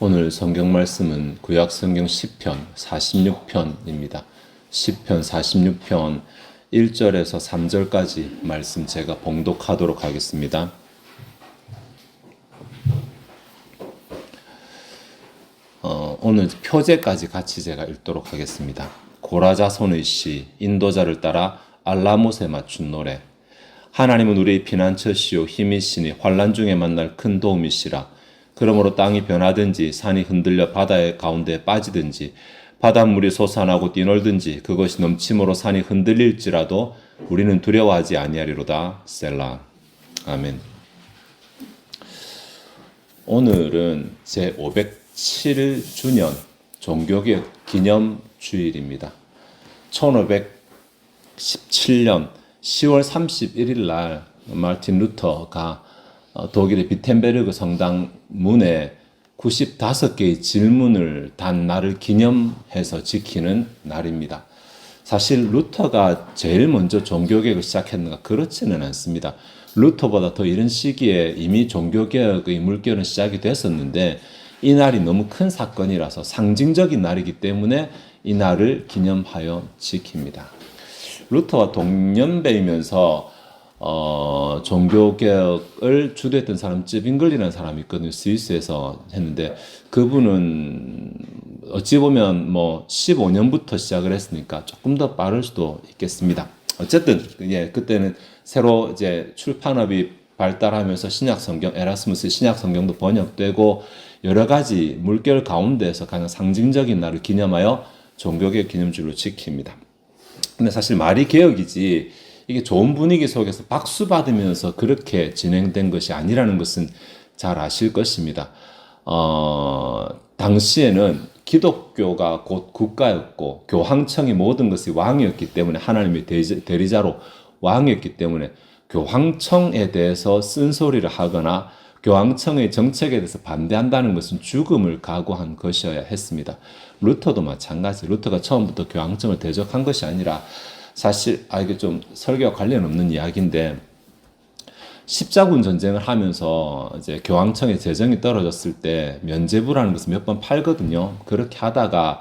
오늘 성경 말씀은 구약 성경 시편 46편입니다. 시편 46편 1절에서 3절까지 말씀 제가 봉독하도록 하겠습니다. 오늘 표제까지 같이 제가 읽도록 하겠습니다. 고라자손의 시, 인도자를 따라 알라못에 맞춘 노래. 하나님은 우리의 피난처시요 힘이시니 환난 중에 만날 큰 도움이시라. 그러므로 땅이 변하든지 산이 흔들려 바다의 가운데에 빠지든지 바닷물이 솟아나고 뛰놀든지 그것이 넘침으로 산이 흔들릴지라도 우리는 두려워하지 아니하리로다. 셀라. 아멘. 오늘은 제507주년 종교개혁 기념주일입니다. 1517년 10월 31일 날 마르틴 루터가 독일의 비텐베르그 성당 문에 95개의 질문을 단 날을 기념해서 지키는 날입니다. 사실 루터가 제일 먼저 종교개혁을 시작했는가? 그렇지는 않습니다. 루터보다 더 이른 시기에 이미 종교개혁의 물결은 시작이 됐었는데 이 날이 너무 큰 사건이라서 상징적인 날이기 때문에 이 날을 기념하여 지킵니다. 루터와 동년배이면서 종교개혁을 주도했던 사람 쯔빙글이라는 사람이 있거든요. 스위스에서 했는데 그분은 어찌 보면 15년부터 시작을 했으니까 조금 더 빠를 수도 있겠습니다. 어쨌든 그때는 새로 이제 출판업이 발달하면서 신약 성경, 에라스무스 신약 성경도 번역되고 여러 가지 물결 가운데서 가장 상징적인 날을 기념하여 종교개혁 기념주로 지킵니다. 근데 사실 말이 개혁이지 이게 좋은 분위기 속에서 박수 받으면서 그렇게 진행된 것이 아니라는 것은 잘 아실 것입니다. 당시에는 기독교가 곧 국가였고 교황청이 모든 것이 왕이었기 때문에 하나님의 대리자로 왕이었기 때문에 교황청에 대해서 쓴소리를 하거나 교황청의 정책에 대해서 반대한다는 것은 죽음을 각오한 것이어야 했습니다. 루터도 마찬가지. 루터가 처음부터 교황청을 대적한 것이 아니라 사실 이게 좀 설교와 관련 없는 이야기인데 십자군 전쟁을 하면서 이제 교황청의 재정이 떨어졌을 때 면죄부라는 것을 몇 번 팔거든요. 그렇게 하다가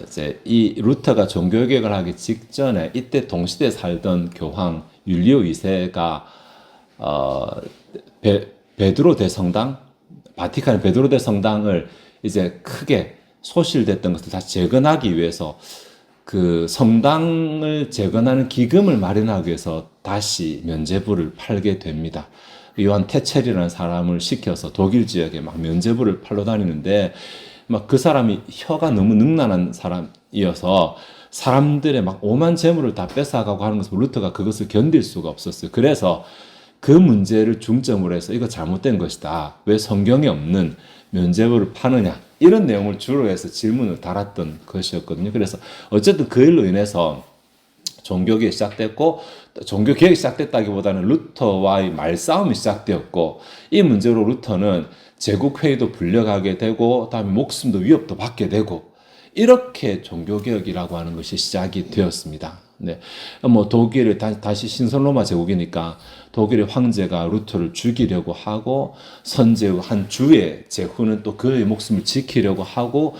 이제 이 루터가 종교개혁을 하기 직전에 이때 동시대에 살던 교황 율리오 2세가 베드로 대성당, 바티칸의 베드로 대성당을 이제 크게 소실됐던 것을 다시 재건하기 위해서 그 성당을 재건하는 기금을 마련하기 위해서 다시 면죄부를 팔게 됩니다. 요한 테첼이라는 사람을 시켜서 독일 지역에 막 면죄부를 팔러 다니는데 막 그 사람이 혀가 너무 능란한 사람이어서 사람들의 막 오만 재물을 다 뺏어가고 하는 것을 루터가 그것을 견딜 수가 없었어요. 그래서 그 문제를 중점으로 해서 이거 잘못된 것이다. 왜 성경에 없는 면죄부를 파느냐. 이런 내용을 주로 해서 질문을 달았던 것이었거든요. 그래서 어쨌든 그 일로 인해서 종교개혁이 시작됐고 종교개혁이 시작됐다기보다는 루터와의 말싸움이 시작되었고 이 문제로 루터는 제국회의도 불려가게 되고 다음에 목숨도 위협도 받게 되고 이렇게 종교개혁이라고 하는 것이 시작이 되었습니다. 네. 독일을 다시 신선로마 제국이니까 독일의 황제가 루터를 죽이려고 하고 선제의 한 주의 제후는 또 그의 목숨을 지키려고 하고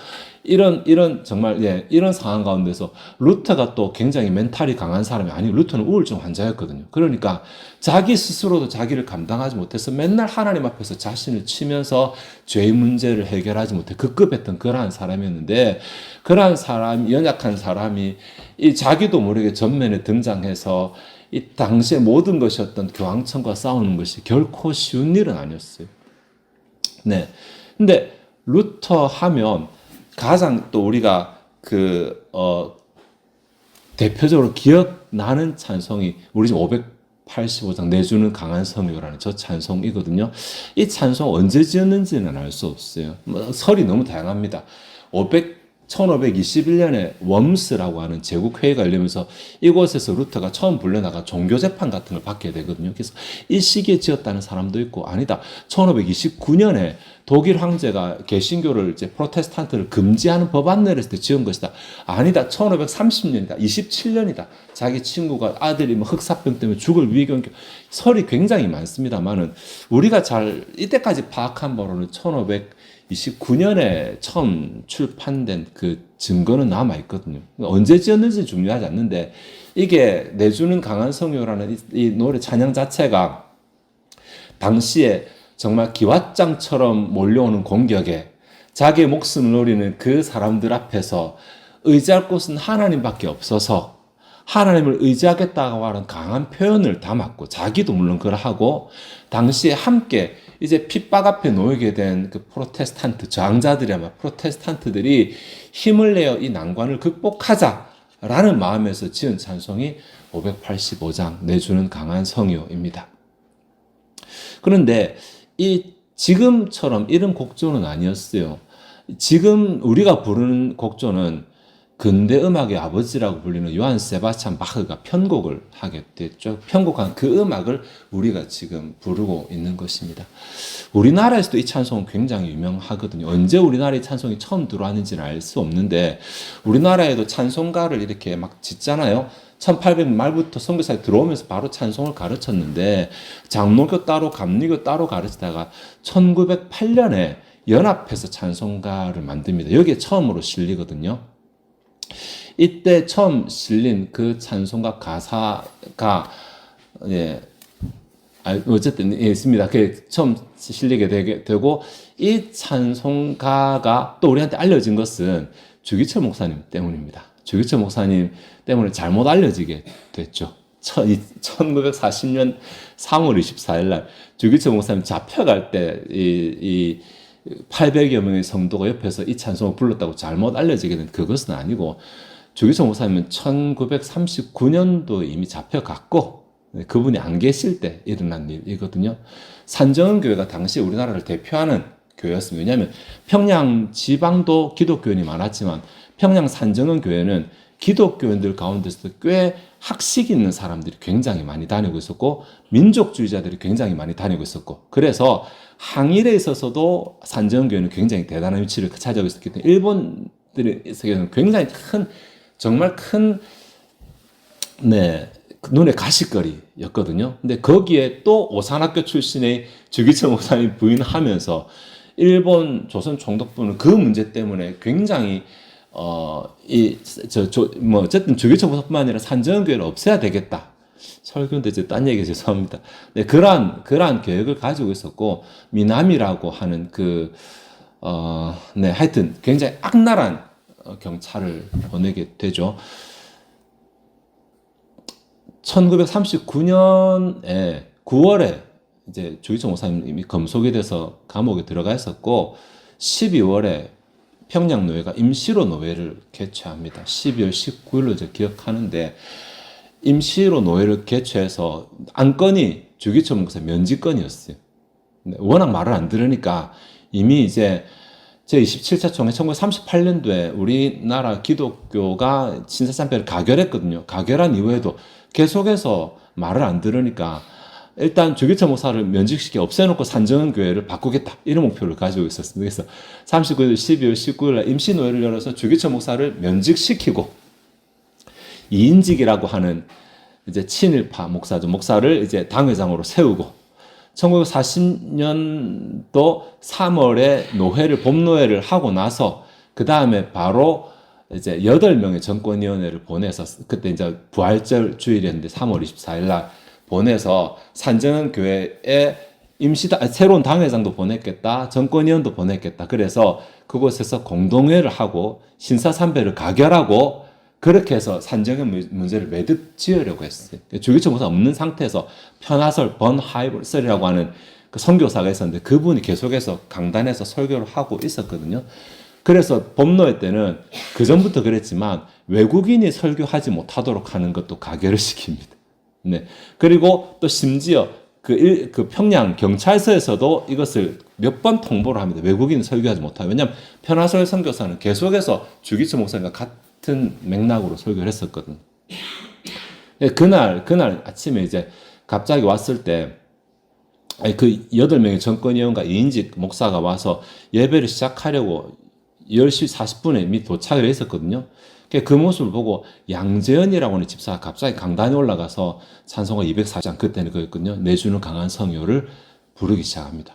이런 정말 이런 상황 가운데서 루터가 또 굉장히 멘탈이 강한 사람이 아니고 루터는 우울증 환자였거든요. 그러니까 자기 스스로도 자기를 감당하지 못해서 맨날 하나님 앞에서 자신을 치면서 죄의 문제를 해결하지 못해 급급했던 그러한 사람이었는데 그러한 사람, 연약한 사람이 이 자기도 모르게 전면에 등장해서 이 당시의 모든 것이 어떤 교황청과 싸우는 것이 결코 쉬운 일은 아니었어요. 네. 근데 루터 하면 가장 또 우리가 대표적으로 기억나는 찬송이 우리 지금 585장 내주는 강한 성유라는 저 찬송이거든요. 이 찬송 언제 지었는지는 알 수 없어요. 설이 너무 다양합니다. 1521년에 웜스라고 하는 제국회의가 열리면서 이곳에서 루터가 처음 불려나가 종교재판 같은 걸 받게 되거든요. 그래서 이 시기에 지었다는 사람도 있고 아니다. 1529년에 독일 황제가 개신교를 이제 프로테스탄트를 금지하는 법안 내렸을 때 지은 것이다. 아니다. 1530년이다. 27년이다. 자기 친구가 아들이 뭐 흑사병 때문에 죽을 위기가 설이 굉장히 많습니다만은 우리가 잘 이때까지 파악한 바로는 1529년에 처음 출판된 그 증거는 남아 있거든요. 언제 지었는지 중요하지 않는데 이게 내주는 강한 성요라는 이 노래 찬양 자체가 당시에 정말 기왓장처럼 몰려오는 공격에 자기의 목숨을 노리는 그 사람들 앞에서 의지할 곳은 하나님밖에 없어서 하나님을 의지하겠다고 하는 강한 표현을 담았고, 자기도 물론 그러하고 당시에 함께 이제 핍박 앞에 놓이게 된 그 프로테스탄트 저항자들이야말로 프로테스탄트들이 힘을 내어 이 난관을 극복하자라는 마음에서 지은 찬송이 585장 내주는 강한 성요입니다. 그런데 이 지금처럼 이런 곡조는 아니었어요. 지금 우리가 부르는 곡조는 근대 음악의 아버지라고 불리는 요한 세바스찬 바흐가 편곡을 하게 됐죠. 편곡한 그 음악을 우리가 지금 부르고 있는 것입니다. 우리나라에서도 이 찬송은 굉장히 유명하거든요. 언제 우리나라에 찬송이 처음 들어왔는지는 알 수 없는데 우리나라에도 찬송가를 이렇게 막 짓잖아요. 1800 말부터 선교사에 들어오면서 바로 찬송을 가르쳤는데 장로교 따로 감리교 따로 가르치다가 1908년에 연합해서 찬송가를 만듭니다. 여기에 처음으로 실리거든요. 이때 처음 실린 그 찬송가 가사가 어쨌든 있습니다. 그 처음 실리게 되고 이 찬송가가 또 우리한테 알려진 것은 주기철 목사님 때문입니다. 주기철 목사님 때문에 잘못 알려지게 됐죠. 1940년 3월 24일 날 주기철 목사님 잡혀갈 때 이 800여 명의 성도가 옆에서 이 찬송을 불렀다고 잘못 알려지게 된 그것은 아니고 주기철 목사님은 1939년도 이미 잡혀갔고 그분이 안 계실 때 일어난 일이거든요. 산정은교회가 당시 우리나라를 대표하는 교회였습니다. 왜냐하면 평양 지방도 기독교인이 많았지만 평양 산정은교회는 기독교인들 가운데서도 꽤 학식 있는 사람들이 굉장히 많이 다니고 있었고 민족주의자들이 굉장히 많이 다니고 있었고 그래서 항일에 있어서도 산정교회는 굉장히 대단한 위치를 차지하고 있었기 때문에 일본들에서는 굉장히 정말 큰 눈에 가시거리였거든요. 근데 거기에 또 오산학교 출신의 주기철 목사님 부인하면서 일본 조선 총독부는 그 문제 때문에 굉장히 어쨌든 주기철 목사뿐만 아니라 산정교회를 없애야 되겠다. 설교인데 이제 딴 얘기 죄송합니다. 네, 그러한 계획을 가지고 있었고 미남이라고 하는 하여튼 굉장히 악랄한 경찰을 보내게 되죠. 1939년에 9월에 이제 주기철 목사님이 검속이 돼서 감옥에 들어가 있었고 12월에 평양노회가 임시로 노회를 개최합니다. 12월 19일로 저 기억하는데 임시로 노회를 개최해서 안건이 주기철 목사 면직건이었어요. 워낙 말을 안 들으니까 이미 이제 제27차 총회 1938년도에 우리나라 기독교가 신사참배를 가결했거든요. 가결한 이후에도 계속해서 말을 안 들으니까 일단 주기철 목사를 면직시켜 없애놓고 산정은교회를 바꾸겠다 이런 목표를 가지고 있었습니다. 그래서 39일 12월 19일 날 임시노회를 열어서 주기철 목사를 면직시키고 이인직이라고 하는 이제 친일파 목사를 이제 당회장으로 세우고 1940년도 3월에 봄노회를 하고 나서 그 다음에 바로 이제 8명의 정권위원회를 보내서 그때 이제 부활절 주일이었는데 3월 24일 날 보내서 산정은교회에 새로운 당회장도 보냈겠다, 정권위원도 보냈겠다. 그래서 그곳에서 공동회를 하고 신사참배를 가결하고 그렇게 해서 산정은 문제를 매듭 지으려고 했어요. 주기철 목사 없는 상태에서 편하설 번하이설이라고 하는 그 선교사가 있었는데 그분이 계속해서 강단에서 설교를 하고 있었거든요. 그래서 법노회 때는 그 전부터 그랬지만 외국인이 설교하지 못하도록 하는 것도 가결을 시킵니다. 네. 그리고 또 심지어 그 평양 경찰서에서도 이것을 몇 번 통보를 합니다. 외국인이 설교하지 못하고. 왜냐하면 편하설 선교사는 계속해서 주기철 목사님과 같은 맥락으로 설교를 했었거든요. 네, 그날 아침에 이제 갑자기 왔을 때 아니, 그 8명의 정권위원과 이인직 목사가 와서 예배를 시작하려고 10시 40분에 이미 도착을 했었거든요. 그 모습을 보고 양재현이라고 하는 집사가 갑자기 강단에 올라가서 찬송가 240장, 그때는 그였거든요. 내주는 강한 성요를 부르기 시작합니다.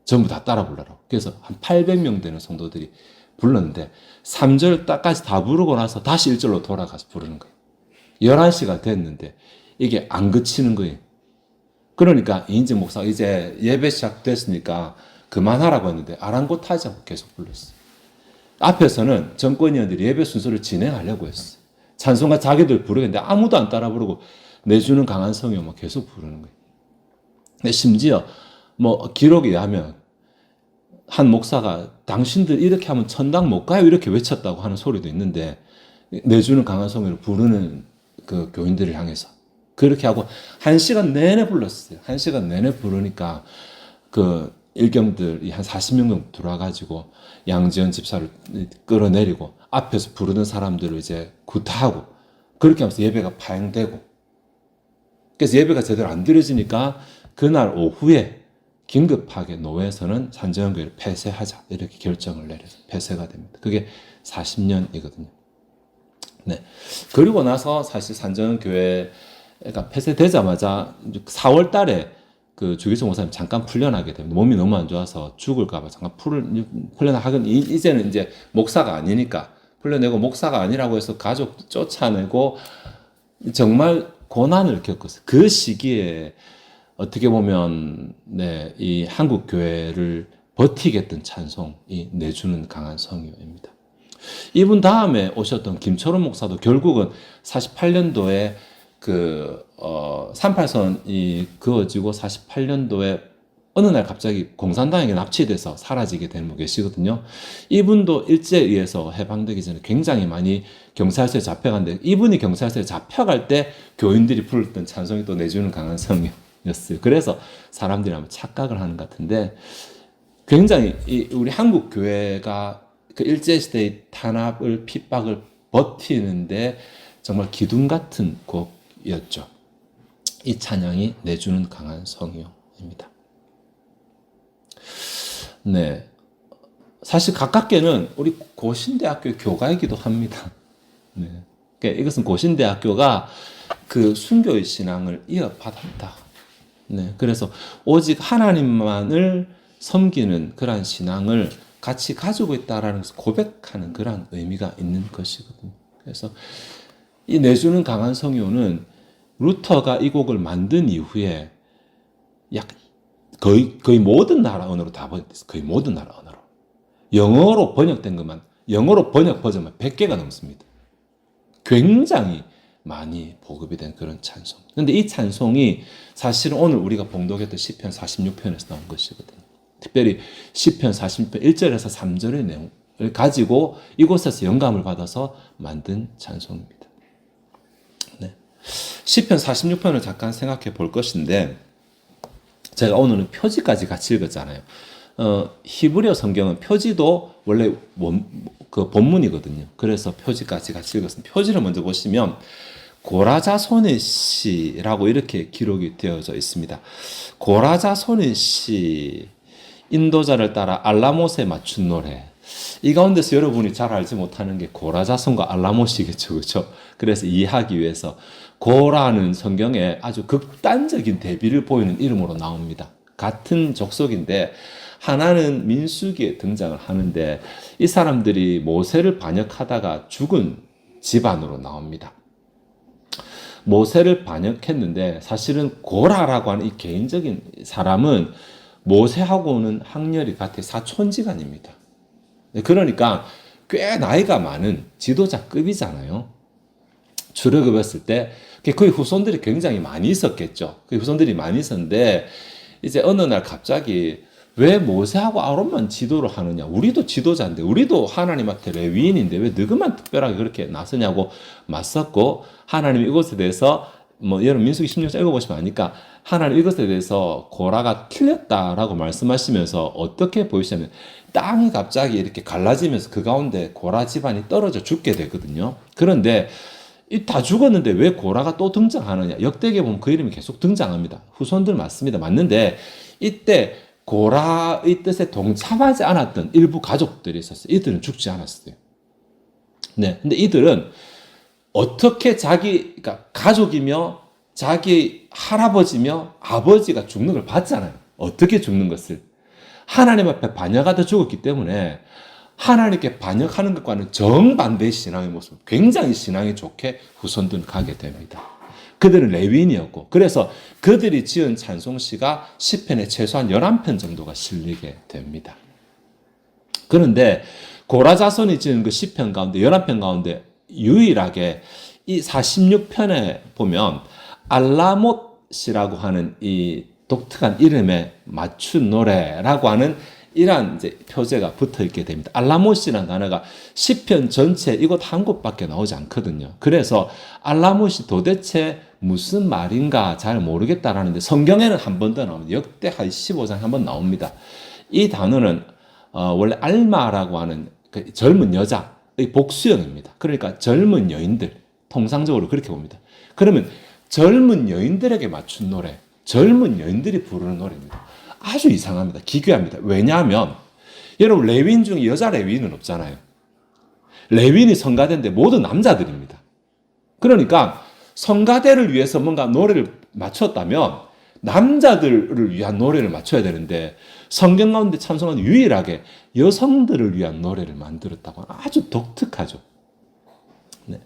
전부 다 따라 불러라고. 그래서 한 800명 되는 성도들이 불렀는데 3절까지 다 부르고 나서 다시 1절로 돌아가서 부르는 거예요. 11시가 됐는데 이게 안 그치는 거예요. 그러니까 이인직 목사가 이제 예배 시작됐으니까 그만하라고 했는데 아랑곳하지 않고 계속 불렀어요. 앞에서는 정권위원들이 예배 순서를 진행하려고 했어요. 찬송가 자기들 부르겠는데 아무도 안 따라 부르고 내주는 강한 성요만 계속 부르는 거예요. 근데 심지어 뭐 기록에 의하면 한 목사가 당신들 이렇게 하면 천당 못 가요 이렇게 외쳤다고 하는 소리도 있는데, 내주는 강한 성요를 부르는 그 교인들을 향해서 그렇게 하고 1시간 내내 불렀어요. 1시간 내내 부르니까 그 일경들이 한 40명 정도 들어와가지고 양지연 집사를 끌어내리고 앞에서 부르는 사람들을 이제 구타하고 그렇게 하면서 예배가 파행되고, 그래서 예배가 제대로 안 드려지니까 그날 오후에 긴급하게 노회에서는 산정교회를 폐쇄하자 이렇게 결정을 내려서 폐쇄가 됩니다. 그게 40년이거든요. 네. 그리고 나서 사실 산정교회가 폐쇄되자마자 4월 달에 그 주기성 목사님 잠깐 풀려나게 됩니다. 몸이 너무 안 좋아서 죽을까봐 잠깐 풀려나하긴, 이제는 이제 목사가 아니니까 풀려내고, 목사가 아니라고 해서 가족 쫓아내고 정말 고난을 겪었어요. 그 시기에 어떻게 보면 네, 이 한국 교회를 버티게 했던 찬송이 내주는 강한 성요입니다. 이분 다음에 오셨던 김철원 목사도 결국은 48년도에 그 38선이 그어지고 48년도에 어느 날 갑자기 공산당에게 납치돼서 사라지게 된 분 계시거든요. 이분도 일제에 의해서 해방되기 전에 굉장히 많이 경찰서에 잡혀갔는데, 이분이 경찰서에 잡혀갈 때 교인들이 불렀던 찬송이 또 내주는 강한 성이었어요. 그래서 사람들이 아마 착각을 하는 것 같은데, 굉장히 우리 한국 교회가 그 일제시대의 탄압을, 핍박을 버티는데 정말 기둥 같은 곡이었죠. 이 찬양이 내주는 강한 성요입니다. 네. 사실 가깝게는 우리 고신대학교 교가이기도 합니다. 네. 그러니까 이것은 고신대학교가 그 순교의 신앙을 이어받았다. 네. 그래서 오직 하나님만을 섬기는 그러한 신앙을 같이 가지고 있다라는 것을 고백하는 그런 의미가 있는 것이거든요. 그래서 이 내주는 강한 성요는 루터가 이 곡을 만든 이후에 약 거의 모든 나라 언어로 다 번역됐어요. 거의 모든 나라 언어로. 영어로 번역된 것만, 영어로 번역 버전만 100개가 넘습니다. 굉장히 많이 보급이 된 그런 찬송. 근데 이 찬송이 사실은 오늘 우리가 봉독했던 시편 46편에서 나온 것이거든요. 특별히 시편 46편 1절에서 3절의 내용을 가지고 이곳에서 영감을 받아서 만든 찬송입니다. 네. 시편 46편을 잠깐 생각해 볼 것인데, 제가 오늘은 표지까지 같이 읽었잖아요. 히브리어 성경은 표지도 원래 그 본문이거든요. 그래서 표지까지 같이 읽었습니다. 표지를 먼저 보시면 고라자손의 시라고 이렇게 기록이 되어져 있습니다. 고라자손의 시, 인도자를 따라 알라못에 맞춘 노래. 이 가운데서 여러분이 잘 알지 못하는 게 고라자손과 알라못이겠죠, 그렇죠? 그래서 이해하기 위해서 고라는 성경에 아주 극단적인 대비를 보이는 이름으로 나옵니다. 같은 족속인데 하나는 민수기에 등장을 하는데, 이 사람들이 모세를 반역하다가 죽은 집안으로 나옵니다. 모세를 반역했는데 사실은 고라라고 하는 이 개인적인 사람은 모세하고는 학렬이 같아 사촌지간입니다. 그러니까 꽤 나이가 많은 지도자급이잖아요. 출애굽했을 때 그의 후손들이 굉장히 많이 있었겠죠. 그 후손들이 많이 있었는데 이제 어느 날 갑자기 왜 모세하고 아론만 지도를 하느냐? 우리도 지도자인데, 우리도 하나님한테 레위인인데 왜 너희만 특별하게 그렇게 나서냐고 맞섰고, 하나님 이것에 대해서 여러분 민수기 16장 읽어보시면 아니까 하나님 이것에 대해서 고라가 틀렸다라고 말씀하시면서 어떻게 보이시냐면 땅이 갑자기 이렇게 갈라지면서 그 가운데 고라 집안이 떨어져 죽게 되거든요. 그런데 다 죽었는데 왜 고라가 또 등장하느냐? 역대기에 보면 그 이름이 계속 등장합니다. 후손들 맞습니다. 맞는데 이때 고라의 뜻에 동참하지 않았던 일부 가족들이 있었어요. 이들은 죽지 않았어요. 네. 근데 이들은 어떻게 그러니까 가족이며 자기 할아버지며 아버지가 죽는 걸 봤잖아요. 어떻게 죽는 것을. 하나님 앞에 반역하다 죽었기 때문에 하나님께 반역하는 것과는 정반대의 신앙의 모습, 굉장히 신앙이 좋게 후손들은 가게 됩니다. 그들은 레위인이었고, 그래서 그들이 지은 찬송시가 시편에 최소한 11편 정도가 실리게 됩니다. 그런데 고라 자손이 지은 그 시편 가운데 11편 가운데 유일하게 이 46편에 보면 알라못이라고 하는 이 독특한 이름에 맞춘 노래라고 하는 이러한 이제 표제가 붙어 있게 됩니다. 알라못이라는 단어가 시편 전체 이곳 한 곳밖에 나오지 않거든요. 그래서 알라못이 도대체 무슨 말인가 잘 모르겠다라는데 성경에는 한 번 더 나옵니다. 역대하 15장에 한 번 나옵니다. 이 단어는 원래 알마라고 하는 그 젊은 여자의 복수형입니다. 그러니까 젊은 여인들, 통상적으로 그렇게 봅니다. 그러면 젊은 여인들에게 맞춘 노래, 젊은 여인들이 부르는 노래입니다. 아주 이상합니다. 기괴합니다. 왜냐하면 여러분 레위인 중에 여자 레위인은 없잖아요. 레위인이 성가대인데 모두 남자들입니다. 그러니까 성가대를 위해서 뭔가 노래를 맞췄다면 남자들을 위한 노래를 맞춰야 되는데 성경 가운데 찬송은 유일하게 여성들을 위한 노래를 만들었다고 하는 아주 독특하죠. 네.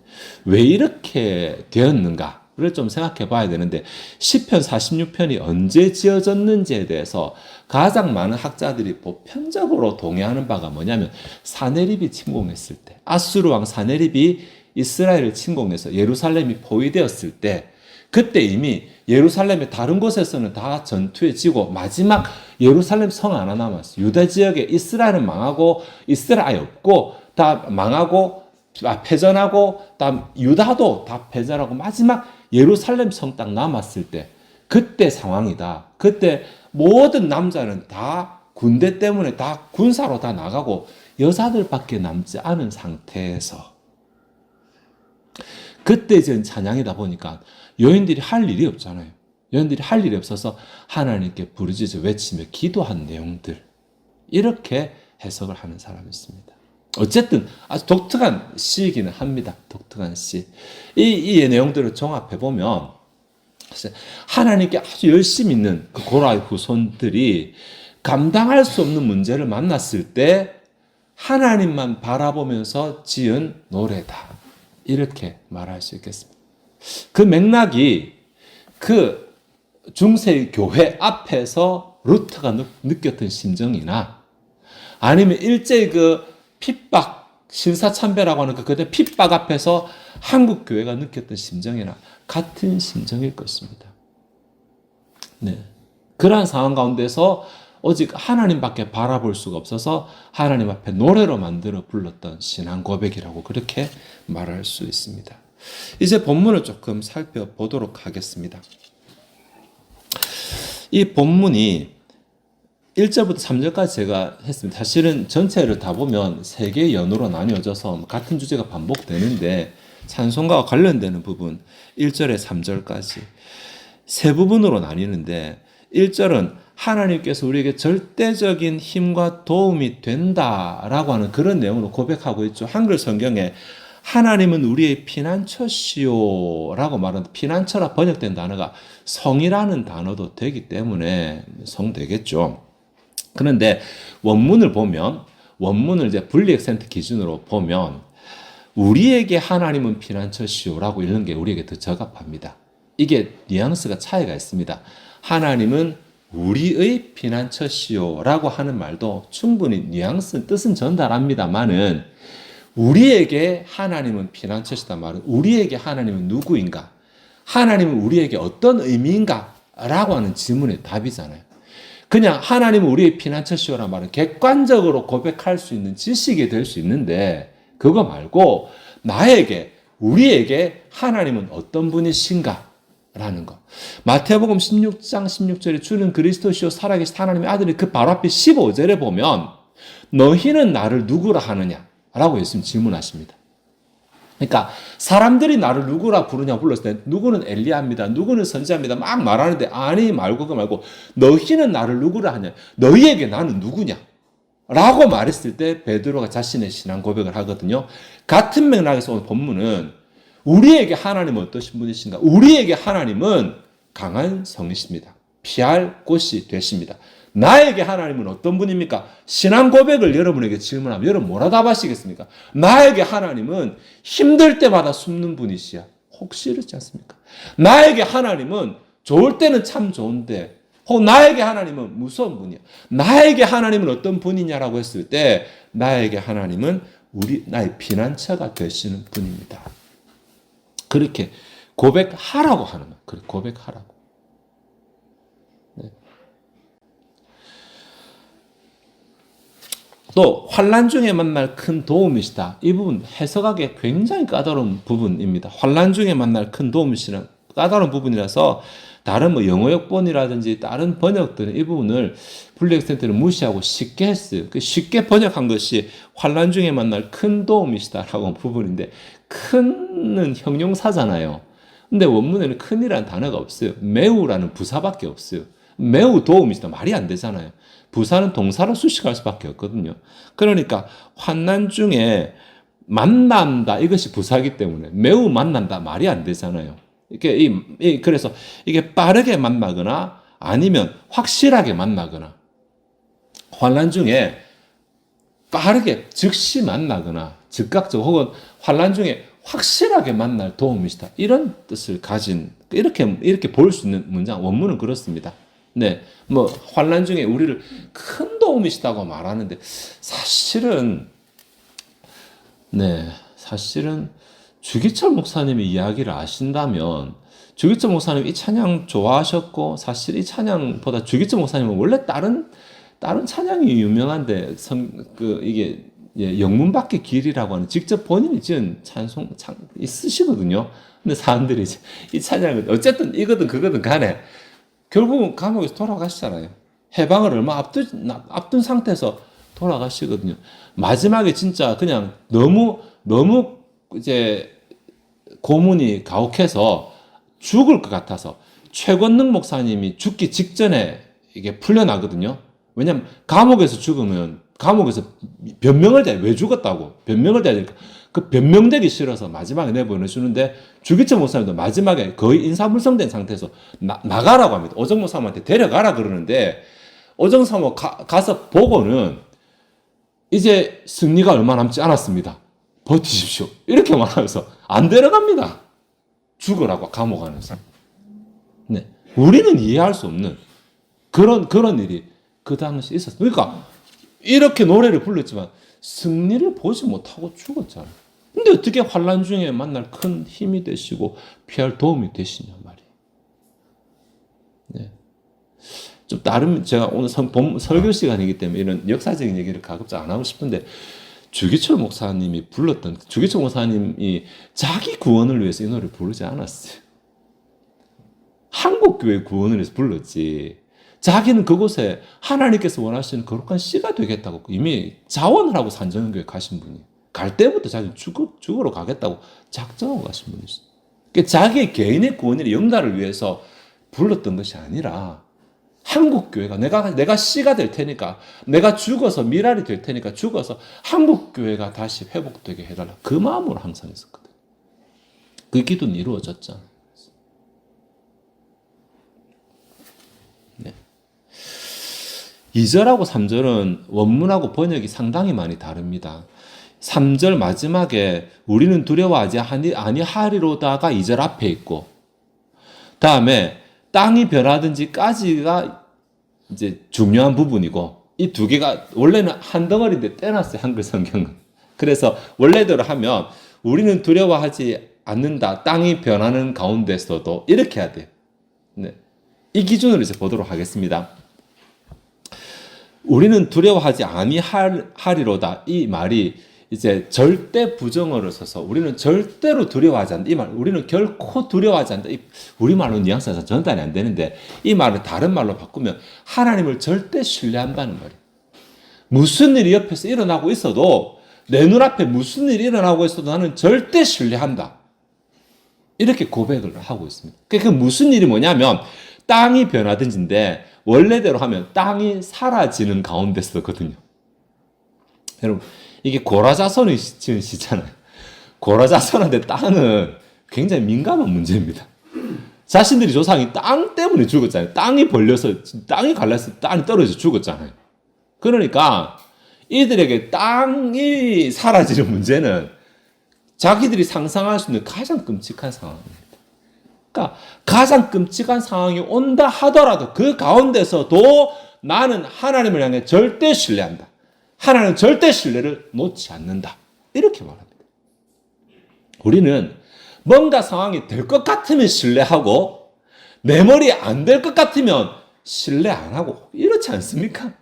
왜 이렇게 되었는가를 좀 생각해 봐야 되는데 시편 46편이 언제 지어졌는지에 대해서 가장 많은 학자들이 보편적으로 동의하는 바가 뭐냐면 사네립이 침공했을 때, 아수르 왕 사네립이 이스라엘을 침공해서 예루살렘이 포위되었을 때, 그때 이미 예루살렘의 다른 곳에서는 다 전투에 지고 마지막 예루살렘 성 하나 남았어요. 유다 지역에 이스라엘은 망하고 이스라엘 아예 없고 다 망하고 패전하고 다 유다도 다 패전하고 마지막 예루살렘 성 딱 남았을 때 그때 상황이다. 그때 모든 남자는 다 군대 때문에 다 군사로 다 나가고 여자들밖에 남지 않은 상태에서 그때 지은 찬양이다 보니까 여인들이 할 일이 없잖아요. 여인들이 할 일이 없어서 하나님께 부르짖어 외치며 기도한 내용들, 이렇게 해석을 하는 사람이 있습니다. 어쨌든 아주 독특한 시이기는 합니다. 독특한 시. 이 내용들을 종합해 보면 하나님께 아주 열심히 있는 그 고라의 후손들이 감당할 수 없는 문제를 만났을 때 하나님만 바라보면서 지은 노래다. 이렇게 말할 수 있겠습니다. 그 맥락이 그 중세 교회 앞에서 루터가 느꼈던 심정이나 아니면 일제히 그 핍박, 신사참배라고 하는 그 핍박 앞에서 한국 교회가 느꼈던 심정이나 같은 심정일 것입니다. 네. 그러한 상황 가운데서 오직 하나님밖에 바라볼 수가 없어서 하나님 앞에 노래로 만들어 불렀던 신앙 고백이라고 그렇게 말할 수 있습니다. 이제 본문을 조금 살펴보도록 하겠습니다. 이 본문이 1절부터 3절까지 제가 했습니다. 사실은 전체를 다 보면 세 개의 연으로 나뉘어져서 같은 주제가 반복되는데 찬송가와 관련되는 부분 1절에 3절까지 세 부분으로 나뉘는데 1절은 하나님께서 우리에게 절대적인 힘과 도움이 된다라고 하는 그런 내용으로 고백하고 있죠. 한글 성경에 하나님은 우리의 피난처시오 라고 말하는 피난처라 번역된 단어가 성이라는 단어도 되기 때문에 성 되겠죠. 그런데 원문을 보면, 원문을 이제 분리 액센트 기준으로 보면 우리에게 하나님은 피난처시오라고 읽는 게 우리에게 더 적합합니다. 이게 뉘앙스가 차이가 있습니다. 하나님은 우리의 피난처시오라고 하는 말도 충분히 뉘앙스, 뜻은 전달합니다만은 우리에게 하나님은 피난처시다 말은 우리에게 하나님은 누구인가? 하나님은 우리에게 어떤 의미인가? 라고 하는 질문의 답이잖아요. 그냥 하나님은 우리의 피난처시오란 말은 객관적으로 고백할 수 있는 지식이 될 수 있는데 그거 말고 나에게, 우리에게 하나님은 어떤 분이신가? 라는 거. 마태복음 16장 16절에 주는 그리스도시요 살아계신 하나님의 아들이 그 바로 앞에 15절에 보면 너희는 나를 누구라 하느냐? 라고 예수님 질문하십니다. 그러니까 사람들이 나를 누구라 부르냐 불렀을 때 누구는 엘리야입니다. 누구는 선지자입니다. 막 말하는데 아니 말고 그 말고 너희는 나를 누구라 하냐. 너희에게 나는 누구냐. 라고 말했을 때 베드로가 자신의 신앙 고백을 하거든요. 같은 맥락에서 오늘 본문은 우리에게 하나님은 어떠신 분이신가? 우리에게 하나님은 강한 성이십니다. 피할 곳이 되십니다. 나에게 하나님은 어떤 분입니까? 신앙 고백을 여러분에게 질문하면 여러분 뭐라 답하시겠습니까? 나에게 하나님은 힘들 때마다 숨는 분이시야. 혹시 이렇지 않습니까? 나에게 하나님은 좋을 때는 참 좋은데 혹 나에게 하나님은 무서운 분이야. 나에게 하나님은 어떤 분이냐라고 했을 때 나에게 하나님은 나의 피난처가 되시는 분입니다. 그렇게 고백하라고 하는 거예요. 그래, 고백하라고. 네. 또 환난 중에 만날 큰 도움이시다. 이 부분 해석하기 굉장히 까다로운 부분입니다. 환난 중에 만날 큰 도움이시는 까다로운 부분이라서 다른 뭐 영어 역본이라든지 다른 번역들은 이 부분을 블랙센터를 무시하고 쉽게 했어요. 쉽게 번역한 것이 환난 중에 만날 큰 도움이시다라고 부분인데 큰은 형용사잖아요. 근데 원문에는 큰이라는 단어가 없어요. 매우라는 부사밖에 없어요. 매우 도움이시다 말이 안 되잖아요. 부사는 동사로 수식할 수밖에 없거든요. 그러니까 환난 중에 만난다 이것이 부사이기 때문에 매우 만난다 말이 안 되잖아요. 그래서 이게 빠르게 만나거나 아니면 확실하게 만나거나 환난 중에 빠르게 즉시 만나거나 즉각적 혹은 환난 중에 확실하게 만날 도움이시다. 이런 뜻을 가진 이렇게 볼 수 있는 문장 원문은 그렇습니다. 네, 뭐 환난 중에 우리를 큰 도움이시다고 말하는데 사실은 주기철 목사님의 이야기를 아신다면 주기철 목사님 이 찬양 좋아하셨고 사실 이 찬양보다 주기철 목사님은 원래 다른 찬양이 유명한데 이게 영문 밖의 길이라고 하는 직접 본인이 지은 찬송 쓰시거든요. 근데 사람들이 이제 이 찬양을 어쨌든 이거든 그거든 간에 결국은 감옥에서 돌아가시잖아요. 해방을 얼마 앞둔 상태에서 돌아가시거든요. 마지막에 진짜 그냥 너무 이제 고문이 가혹해서 죽을 것 같아서 최권능 목사님이 죽기 직전에 이게 풀려나거든요. 왜냐면 감옥에서 죽으면 감옥에서 변명을 돼. 왜 죽었다고 변명을 돼야 되니까 그 변명되기 싫어서 마지막에 내보내주는데 주기철 목사님도 마지막에 거의 인사불성된 상태에서 나가라고 합니다. 오정 목사님한테 데려가라 그러는데 오정 사모 가서 보고는 이제 승리가 얼마 남지 않았습니다. 버티십시오. 이렇게 말하면서 안 데려갑니다. 죽으라고 감옥 안에서. 네. 우리는 이해할 수 없는 그런 일이 그 당시 있었어요. 그러니까 이렇게 노래를 불렀지만 승리를 보지 못하고 죽었잖아요. 근데 어떻게 환난 중에 만날 큰 힘이 되시고 피할 도움이 되시냐 말이에요. 네. 좀 다른 제가 오늘 설교 시간이기 때문에 이런 역사적인 얘기를 가급적 안 하고 싶은데 주기철 목사님이 불렀던 주기철 목사님이 자기 구원을 위해서 이 노래를 부르지 않았어요. 한국교회 구원을 위해서 불렀지. 자기는 그곳에 하나님께서 원하시는 거룩한 씨가 되겠다고 이미 자원을 하고 산정교회 가신 분이 갈 때부터 자기는 죽으러 가겠다고 작정하고 가신 분이었어요. 그러니까 자기 개인의 구원의 영달을 위해서 불렀던 것이 아니라 한국교회가 내가 씨가 될 테니까 내가 죽어서 미랄이 될 테니까 죽어서 한국교회가 다시 회복되게 해달라. 그 마음으로 항상 했었거든요. 그 기도는 이루어졌잖아요. 네. 2절하고 3절은 원문하고 번역이 상당히 많이 다릅니다. 3절 마지막에 우리는 두려워하지 아니하리로다가 2절 앞에 있고 다음에 땅이 변하든지까지가 이제 중요한 부분이고 이 두 개가 원래는 한 덩어리인데 떼놨어요. 한글 성경은. 그래서 원래대로 하면 우리는 두려워하지 않는다. 땅이 변하는 가운데서도 이렇게 해야 돼요. 네. 이 기준으로 이제 보도록 하겠습니다. 우리는 두려워하지 아니하리로다. 이 말이 이제 절대 부정어를 써서 우리는 절대로 두려워하지 않는다. 이 말, 우리는 결코 두려워하지 않는다. 우리말로 뉘앙스가 전달이 안 되는데 이 말을 다른 말로 바꾸면 하나님을 절대 신뢰한다는 말이에요. 무슨 일이 옆에서 일어나고 있어도 내 눈앞에 무슨 일이 일어나고 있어도 나는 절대 신뢰한다. 이렇게 고백을 하고 있습니다. 그 무슨 일이 뭐냐면 땅이 변하든지인데 원래대로 하면 땅이 사라지는 가운데서거든요. 여러분 이게 고라자손이 지은 시잖아요. 고라자손한테 땅은 굉장히 민감한 문제입니다. 자신들이 조상이 땅 때문에 죽었잖아요. 땅이 벌려서 땅이 갈라서 땅이 떨어져 죽었잖아요. 그러니까 이들에게 땅이 사라지는 문제는 자기들이 상상할 수 있는 가장 끔찍한 상황입니다. 그러니까 가장 끔찍한 상황이 온다 하더라도 그 가운데서도 나는 하나님을 향해 절대 신뢰한다. 하나님은 절대 신뢰를 놓지 않는다. 이렇게 말합니다. 우리는 뭔가 상황이 될 것 같으면 신뢰하고 내 머리에 안 될 것 같으면 신뢰 안 하고 이렇지 않습니까?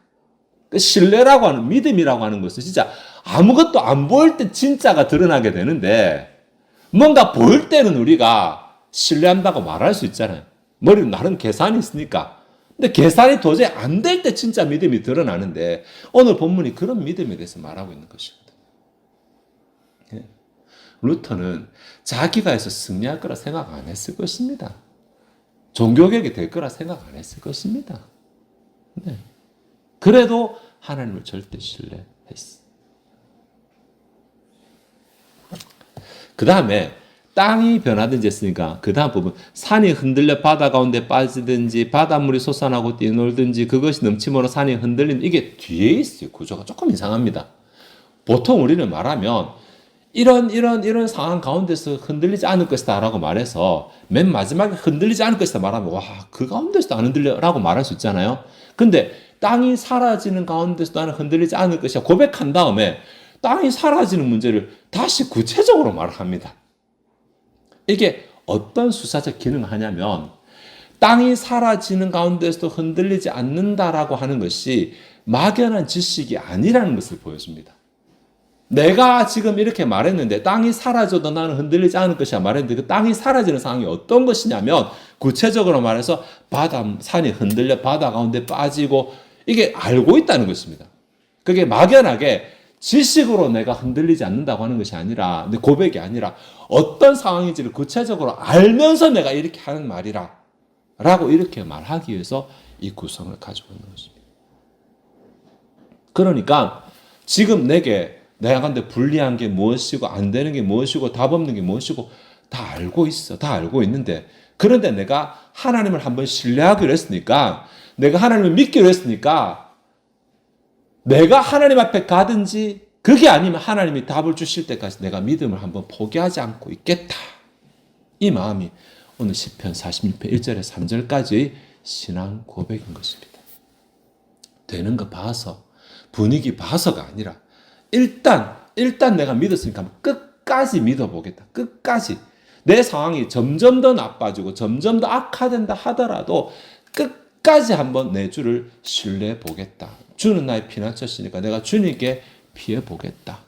신뢰라고 하는 믿음이라고 하는 것은 진짜 아무것도 안 보일 때 진짜가 드러나게 되는데 뭔가 보일 때는 우리가 신뢰한다고 말할 수 있잖아요. 머리는 나름 계산이 있으니까. 근데 계산이 도저히 안 될 때 진짜 믿음이 드러나는데 오늘 본문이 그런 믿음에 대해서 말하고 있는 것이거든요. 루터는 자기가 해서 승리할 거라 생각 안 했을 것입니다. 종교개혁이 될 거라 생각 안 했을 것입니다. 네. 그래도 하나님을 절대 신뢰했어. 그 다음에 땅이 변하든지 했으니까 그 다음 부분 산이 흔들려 바다 가운데 빠지든지 바닷물이 솟아나고 뛰놀든지 그것이 넘침으로 산이 흔들린 이게 뒤에 있어요. 구조가 조금 이상합니다. 보통 우리는 말하면 이런 상황 가운데서 흔들리지 않을 것이다 라고 말해서 맨 마지막에 흔들리지 않을 것이다 말하면 와, 그 가운데서도 안 흔들려 라고 말할 수 있잖아요. 근데 땅이 사라지는 가운데서 나는 흔들리지 않을 것이야 고백한 다음에 땅이 사라지는 문제를 다시 구체적으로 말합니다. 이게 어떤 수사적 기능을 하냐면 땅이 사라지는 가운데서도 흔들리지 않는다라고 하는 것이 막연한 지식이 아니라는 것을 보여줍니다. 내가 지금 이렇게 말했는데 땅이 사라져도 나는 흔들리지 않을 것이야 말했는데 그 땅이 사라지는 상황이 어떤 것이냐면 구체적으로 말해서 산이 흔들려 바다 가운데 빠지고 이게 알고 있다는 것입니다. 그게 막연하게 지식으로 내가 흔들리지 않는다고 하는 것이 아니라 내 고백이 아니라 어떤 상황인지를 구체적으로 알면서 내가 이렇게 하는 말이라 라고 이렇게 말하기 위해서 이 구성을 가지고 있는 것입니다. 그러니까 지금 내게 나한테 불리한 게 무엇이고 안 되는 게 무엇이고 답 없는 게 무엇이고 다 알고 있어. 다 알고 있는데 그런데 내가 하나님을 한번 신뢰하기로 했으니까 내가 하나님을 믿기로 했으니까 내가 하나님 앞에 가든지 그게 아니면 하나님이 답을 주실 때까지 내가 믿음을 한번 포기하지 않고 있겠다. 이 마음이 오늘 시편 46편 1절에서 3절까지의 신앙 고백인 것입니다. 되는 거 봐서 분위기 봐서가 아니라 일단 내가 믿었으니까 끝까지 믿어보겠다. 끝까지. 내 상황이 점점 더 나빠지고 점점 더 악화된다 하더라도 끝까지 한번 내 주를 신뢰해 보겠다. 주는 나의 피난처시니까 내가 주님께 피해 보겠다.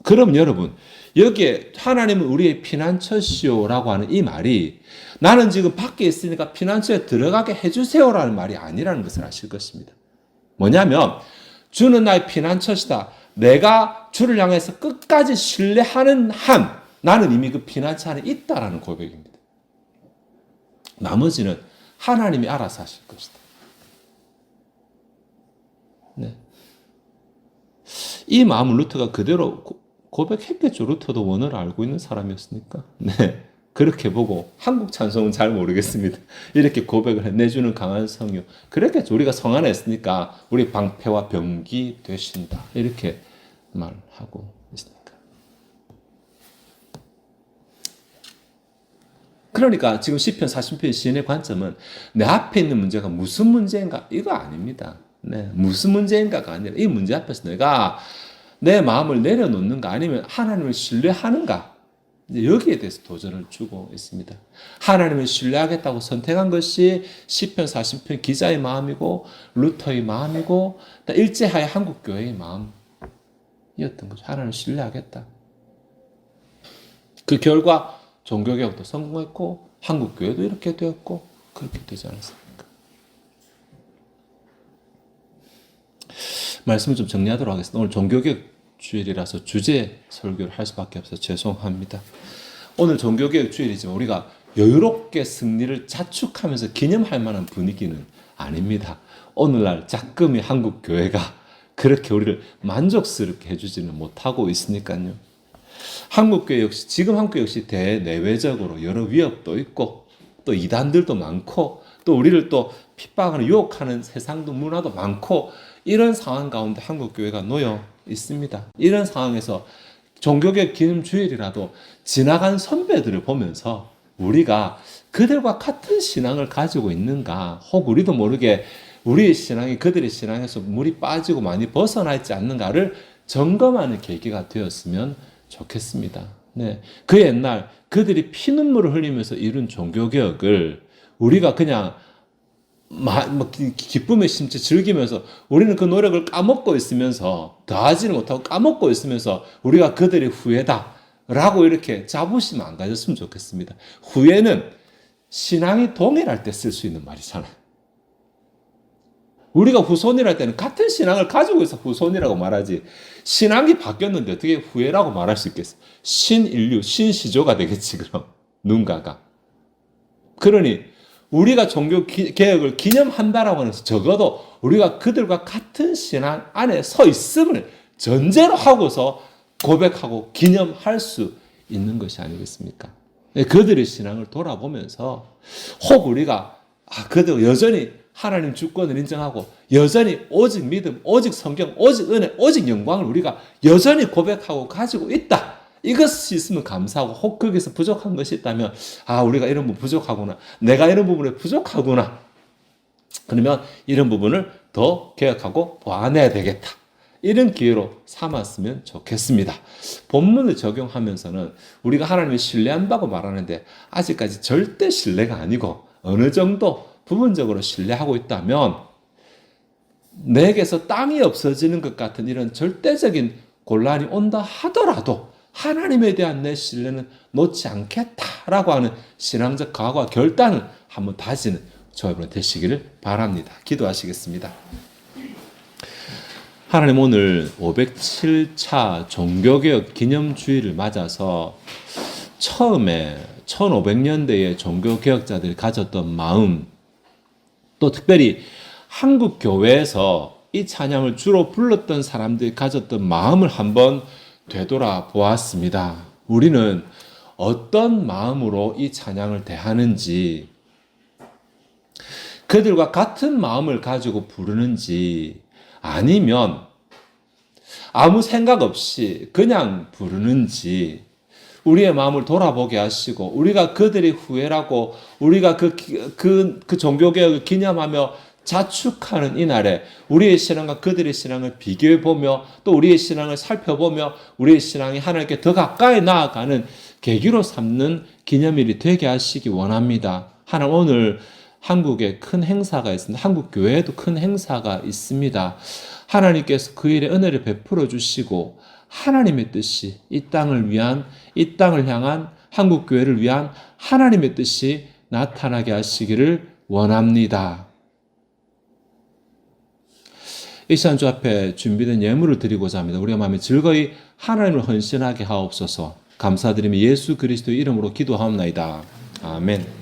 그럼 여러분 여기에 하나님은 우리의 피난처시오라고 하는 이 말이 나는 지금 밖에 있으니까 피난처에 들어가게 해주세요라는 말이 아니라는 것을 아실 것입니다. 뭐냐면 주는 나의 피난처시다. 내가 주를 향해서 끝까지 신뢰하는 한 나는 이미 그 피난처 안에 있다라는 고백입니다. 나머지는 하나님이 알아서 하실 것이다. 네. 이 마음을 루터가 그대로 고백했겠죠. 루터도 원어를 알고 있는 사람이었으니까. 네. 그렇게 보고 한국 찬송은 잘 모르겠습니다. 이렇게 고백을 해내주는 강한 성유. 그랬겠죠. 우리가 성 안에 있으니까 우리 방패와 병기 되신다. 이렇게 말하고 있으니까. 그러니까 지금 시편 40편 시인의 관점은 내 앞에 있는 문제가 무슨 문제인가? 이거 아닙니다. 네, 무슨 문제인가가 아니라 이 문제 앞에서 내가 내 마음을 내려놓는가 아니면 하나님을 신뢰하는가? 여기에 대해서 도전을 주고 있습니다. 하나님을 신뢰하겠다고 선택한 것이 시편 40편 기자의 마음이고 루터의 마음이고 일제하에 한국교회의 마음이었던 거죠. 하나님을 신뢰하겠다. 그 결과 종교개혁도 성공했고 한국교회도 이렇게 되었고 그렇게 되지 않았습니까? 말씀을 좀 정리하도록 하겠습니다. 오늘 종교개혁 주일이라서 주제 설교를 할 수밖에 없어서 죄송합니다. 오늘 종교개혁 주일이지만 우리가 여유롭게 승리를 자축하면서 기념할 만한 분위기는 아닙니다. 오늘날 짝금이 한국 교회가 그렇게 우리를 만족스럽게 해주지는 못하고 있으니까요. 한국교회 역시 지금 한국교회 역시 대내외적으로 여러 위협도 있고 또 이단들도 많고 또 우리를 또 핍박하는 유혹하는 세상도 문화도 많고 이런 상황 가운데 한국교회가 놓여 있습니다. 이런 상황에서 종교개혁 기념주일이라도 지나간 선배들을 보면서 우리가 그들과 같은 신앙을 가지고 있는가, 혹 우리도 모르게 우리의 신앙이 그들의 신앙에서 물이 빠지고 많이 벗어나 있지 않는가를 점검하는 계기가 되었으면 좋겠습니다. 네. 그 옛날 그들이 피눈물을 흘리면서 이룬 종교개혁을 우리가 그냥 기쁨에 심지 즐기면서 우리는 그 노력을 까먹고 있으면서 더하지는 못하고 까먹고 있으면서 우리가 그들의 후예다 라고 이렇게 자부심 안 가졌으면 좋겠습니다. 후예는 신앙이 동일할 때 쓸 수 있는 말이잖아요. 우리가 후손이랄 때는 같은 신앙을 가지고 있어 후손이라고 말하지, 신앙이 바뀌었는데 어떻게 후예라고 말할 수 있겠어요? 신인류, 신시조가 되겠지 그럼 누군가가. 그러니 우리가 종교 개혁을 기념한다라고 해서 적어도 우리가 그들과 같은 신앙 안에 서 있음을 전제로 하고서 고백하고 기념할 수 있는 것이 아니겠습니까? 그들의 신앙을 돌아보면서 혹 우리가 그들 여전히 하나님 주권을 인정하고 여전히 오직 믿음, 오직 성경, 오직 은혜, 오직 영광을 우리가 여전히 고백하고 가지고 있다. 이것이 있으면 감사하고 혹 거기서 부족한 것이 있다면 우리가 이런 부분 부족하구나. 내가 이런 부분에 부족하구나. 그러면 이런 부분을 더 개혁하고 보완해야 되겠다. 이런 기회로 삼았으면 좋겠습니다. 본문을 적용하면서는 우리가 하나님을 신뢰한다고 말하는데 아직까지 절대 신뢰가 아니고 어느 정도 부분적으로 신뢰하고 있다면 내게서 땅이 없어지는 것 같은 이런 절대적인 곤란이 온다 하더라도 하나님에 대한 내 신뢰는 놓지 않겠다라고 하는 신앙적 각오와 결단을 한번 다지는 저와 여러분 되시기를 바랍니다. 기도하시겠습니다. 하나님, 오늘 507차 종교개혁 기념주의를 맞아서 처음에 1500년대의 종교개혁자들이 가졌던 마음, 또 특별히 한국 교회에서 이 찬양을 주로 불렀던 사람들이 가졌던 마음을 한번 되돌아보았습니다. 우리는 어떤 마음으로 이 찬양을 대하는지, 그들과 같은 마음을 가지고 부르는지, 아니면 아무 생각 없이 그냥 부르는지 우리의 마음을 돌아보게 하시고, 우리가 그들의 후예라고 우리가 그 종교개혁을 기념하며 자축하는 이날에 우리의 신앙과 그들의 신앙을 비교해보며 또 우리의 신앙을 살펴보며 우리의 신앙이 하나님께 더 가까이 나아가는 계기로 삼는 기념일이 되게 하시기 원합니다. 하나님, 오늘 한국에 큰 행사가 있습니다. 한국 교회에도 큰 행사가 있습니다. 하나님께서 그 일에 은혜를 베풀어 주시고 하나님의 뜻이 이 땅을 위한, 이 땅을 향한, 한국 교회를 위한 하나님의 뜻이 나타나게 하시기를 원합니다. 이 시간 주 앞에 준비된 예물을 드리고자 합니다. 우리가 마음에 즐거이 하나님을 헌신하게 하옵소서. 감사드리며 예수 그리스도의 이름으로 기도하옵나이다. 아멘.